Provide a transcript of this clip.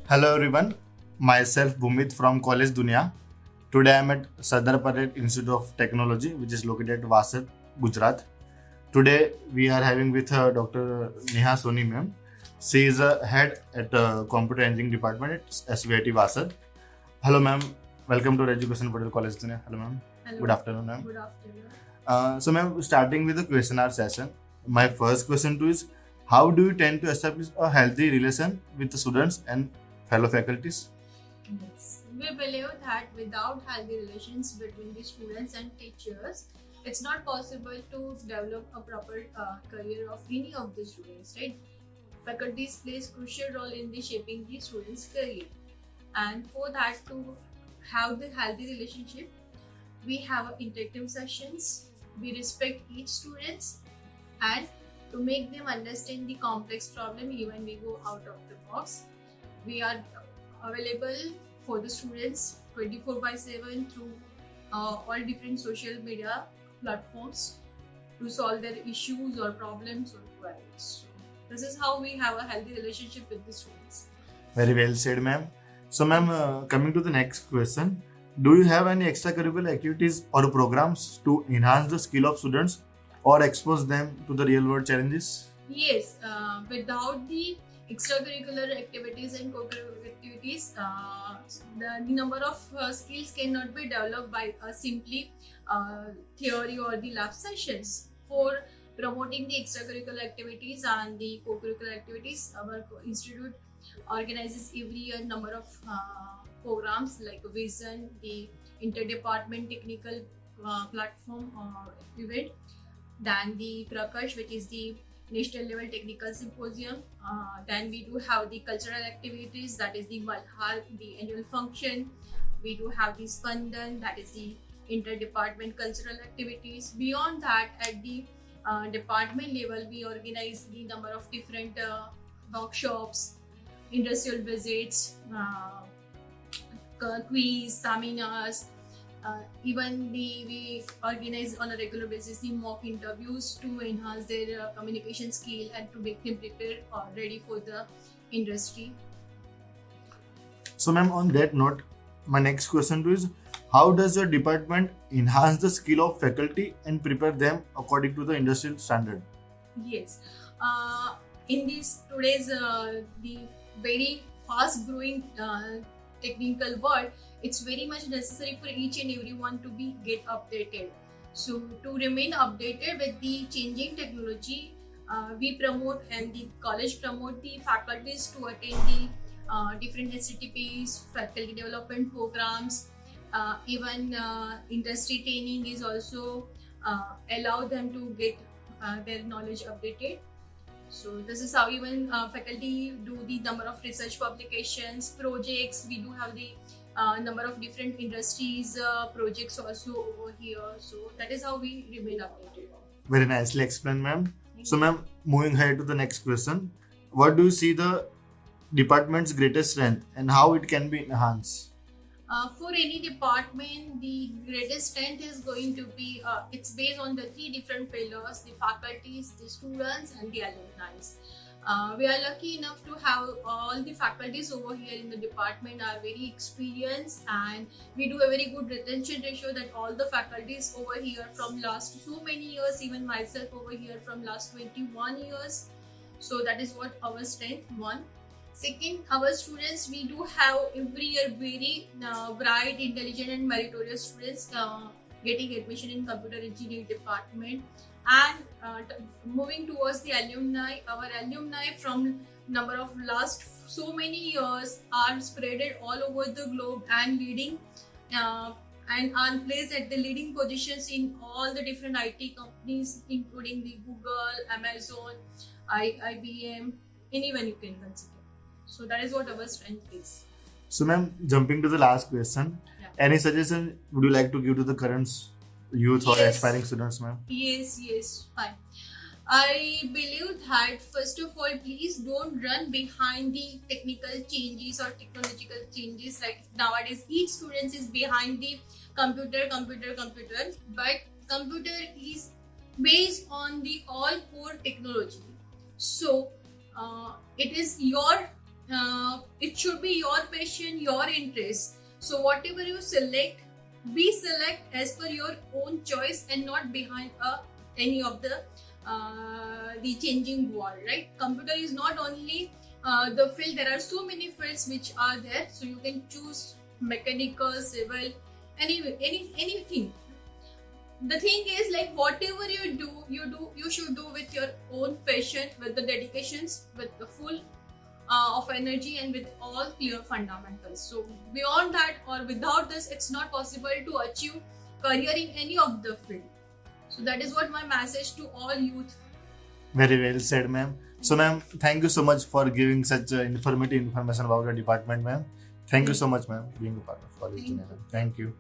Hello everyone, myself Bhumit from College Dunia. Today I am at Sardar Patel Institute of Technology, which is located at Vasad, Gujarat. Today we are having with Dr. Neha Soni ma'am. She is a head at Computer Engineering Department at SVIT Vasad. Hello ma'am, welcome to our Education Patel College Dunia. Hello ma'am. Hello. Good afternoon ma'am. Good afternoon. So ma'am, starting with the questionnaire session, my first question to you is, how do you tend to establish a healthy relation with the students and fellow faculties? Yes. We believe that without healthy relations between the students and teachers, it's not possible to develop a proper career of any of the students, right? Faculties plays crucial role in the shaping the students' career, and for that to have the healthy relationship, we have interactive sessions. We respect each students, and to make them understand the complex problem, even we go out of the box. We are available for the students 24/7 through all different social media platforms to solve their issues or problems or queries. So this is how we have a healthy relationship with the students. Very well said, ma'am. So, ma'am, coming to the next question, do you have any extracurricular activities or programs to enhance the skill of students or expose them to the real world challenges? Yes, without the extracurricular activities and co-curricular activities, the number of skills cannot be developed by simply theory or the lab sessions. For promoting the extracurricular activities and the co-curricular activities, our institute organizes every year number of programs like Vision, the interdepartment technical platform or event, then the Prakash, which is the national level technical symposium. Then we do have the cultural activities, that is the Malhar, the annual function. We do have the Spandan, that is the interdepartment cultural activities. Beyond that, at the department level, we organize the number of different workshops, industrial visits, quiz, seminars. Even we organize on a regular basis the mock interviews to enhance their communication skill and to make them prepared or ready for the industry. So, ma'am, on that note, my next question to you is, how does your department enhance the skill of faculty and prepare them according to the industrial standard? Yes, in this today's the very fast growing technical world, it's very much necessary for each and everyone to be get updated. So to remain updated with the changing technology, we promote and the college promote the faculties to attend the different SCTPs, faculty development programs. Even industry training is also allow them to get their knowledge updated. So this is how even faculty do the number of research publications, projects. We do have the number of different industries projects also over here. So that is how we remain updated. Very nicely explained, ma'am. So, ma'am, moving ahead to the next question, what do you see the department's greatest strength and how it can be enhanced? For any department, the greatest strength is going to be, it's based on the three different pillars: the faculties, the students, and the alumni. We are lucky enough to have all the faculties over here in the department are very experienced, and we do a very good retention ratio that all the faculties over here from last so many years, even myself over here from last 21 years. So that is what our strength, one. Second, our students, we do have every year very bright, intelligent and meritorious students getting admission in computer engineering department. And moving towards the alumni, our alumni from number of last so many years are spreaded all over the globe and leading and are placed at the leading positions in all the different IT companies, including the Google, Amazon, IBM, anyone you can consider. So that is what our strength is. So, ma'am, jumping to the last question, Yeah. any suggestion would you like to give to the current youth or Yes. aspiring students, ma'am? Yes, fine. I believe that first of all, please don't run behind the technical changes or technological changes. Like nowadays, each student is behind the computer, but computer is based on the all core technology. So it is your it should be your passion, your interest. So whatever you select, select as per your own choice and not behind any of the changing world, right? Computer is not only the field. There are so many fields which are there, so you can choose mechanical, civil, anything. The thing is, like, whatever you should do with your own passion, with the dedications, with the full of energy, and with all clear fundamentals. So beyond that or without this, it's not possible to achieve career in any of the field. So that is what my message to all youth. Very well said, ma'am. So, ma'am, thank you so much for giving such informative information about your department, ma'am. Thank you so much, ma'am, being a part of College Dunia, ma'am. Thank you.